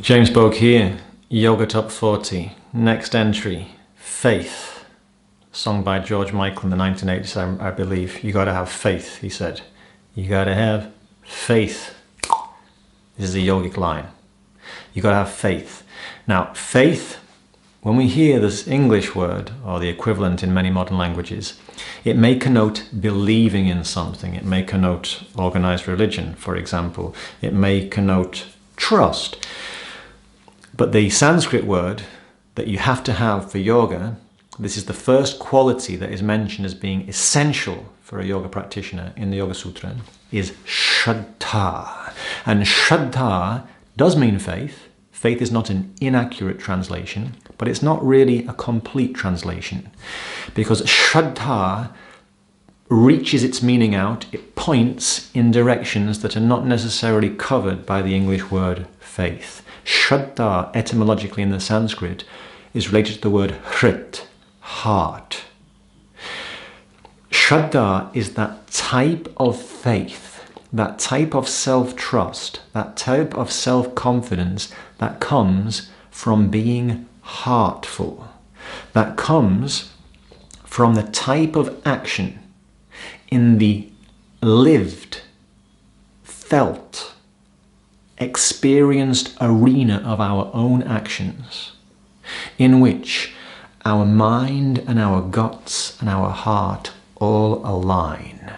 James Bogue here, Yoga Top 40, next entry, Faith, sung by George Michael in the 1980s, I believe. You gotta have faith, he said. You gotta have faith. This is a yogic line. You gotta have faith. Now, faith, when we hear this English word, or the equivalent in many modern languages, it may connote believing in something. It may connote organized religion, for example. It may connote trust. But the Sanskrit word that you have to have for yoga, this is the first quality that is mentioned as being essential for a yoga practitioner in the Yoga Sūtra, is śraddhā. And śraddhā does mean faith. Faith is not an inaccurate translation, but it's not really a complete translation, because śraddhā reaches its meaning out. It points in directions that are not necessarily covered by the English word faith. Śraddhā, etymologically in the Sanskrit, is related to the word hrit, heart. Śraddhā is that type of faith, that type of self-trust, that type of self-confidence that comes from being heartful, that comes from the type of action in the lived, felt, experienced arena of our own actions, in which our mind and our guts and our heart all align.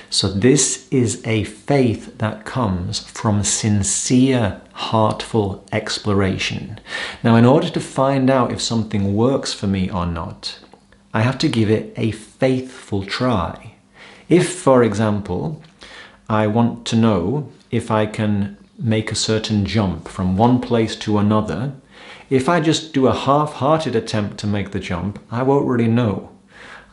So this is a faith that comes from sincere, heartful exploration. Now, in order to find out if something works for me or not, I have to give it a faithful try. If, for example, I want to know if I can make a certain jump from one place to another, if I just do a half-hearted attempt to make the jump, I won't really know.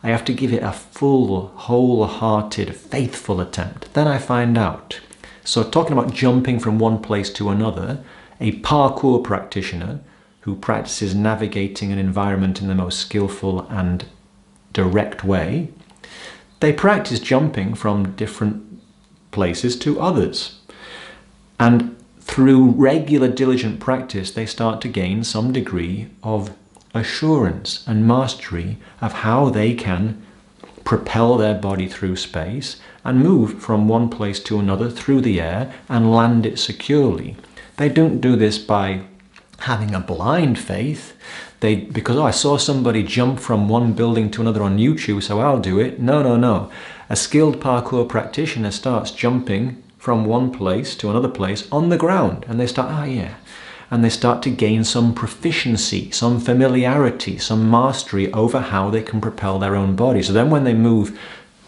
I have to give it a full, wholehearted, faithful attempt. Then I find out. So talking about jumping from one place to another, a parkour practitioner who practices navigating an environment in the most skillful and direct way, they practice jumping from different places to others. And through regular diligent practice, they start to gain some degree of assurance and mastery of how they can propel their body through space and move from one place to another through the air and land it securely. They don't do this by having a blind faith, because I saw somebody jump from one building to another on YouTube, so I'll do it. No. A skilled parkour practitioner starts jumping from one place to another place on the ground, and they start, and they start to gain some proficiency, some familiarity, some mastery over how they can propel their own body. So then when they move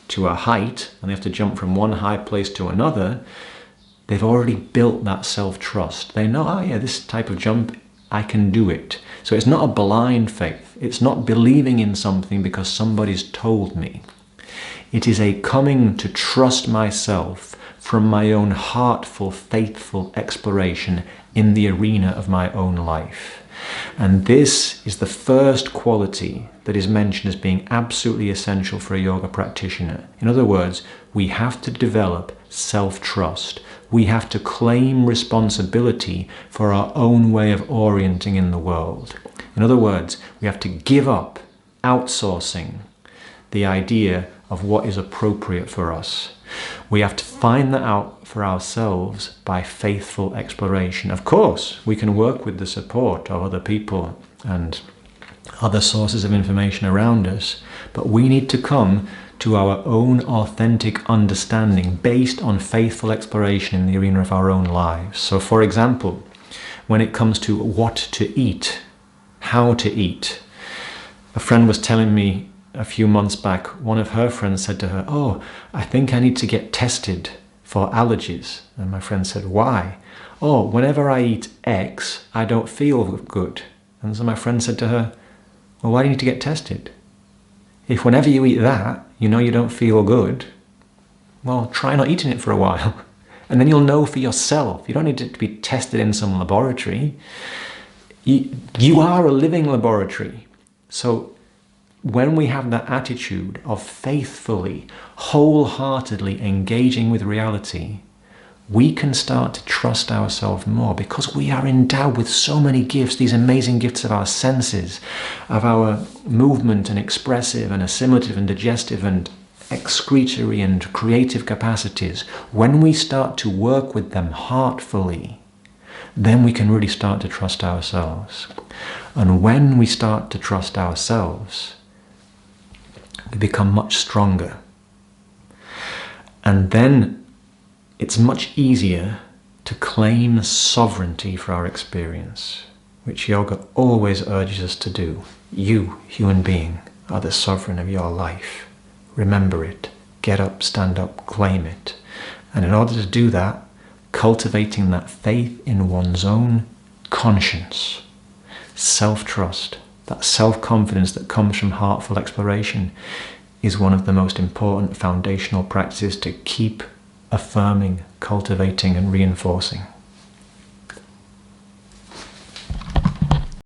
to a height and they have to jump from one high place to another, they've already built that self-trust. They know, this type of jump, I can do it. So it's not a blind faith. It's not believing in something because somebody's told me. It is a coming to trust myself from my own heartful, faithful exploration in the arena of my own life. And this is the first quality that is mentioned as being absolutely essential for a yoga practitioner. In other words, we have to develop self-trust. We have to claim responsibility for our own way of orienting in the world. In other words, we have to give up outsourcing the idea of what is appropriate for us. We have to find that out for ourselves by faithful exploration. Of course, we can work with the support of other people and other sources of information around us, but we need to come to our own authentic understanding based on faithful exploration in the arena of our own lives. So, for example, when it comes to what to eat, how to eat, a friend was telling me a few months back, one of her friends said to her, I think I need to get tested for allergies. And my friend said, why? Whenever I eat X, I don't feel good. And so my friend said to her, well, why do you need to get tested? If whenever you eat that, you know you don't feel good, well, try not eating it for a while. And then you'll know for yourself. You don't need it to be tested in some laboratory. You are a living laboratory. So when we have that attitude of faithfully, wholeheartedly engaging with reality, we can start to trust ourselves more, because we are endowed with so many gifts, these amazing gifts of our senses, of our movement and expressive and assimilative and digestive and excretory and creative capacities. When we start to work with them heartfully, then we can really start to trust ourselves. And when we start to trust ourselves, we become much stronger. And then it's much easier to claim sovereignty for our experience, which yoga always urges us to do. You, human being, are the sovereign of your life. Remember it. Get up, stand up, claim it. And in order to do that, cultivating that faith in one's own conscience, self-trust, that self-confidence that comes from heartful exploration, is one of the most important foundational practices to keep affirming, cultivating and reinforcing.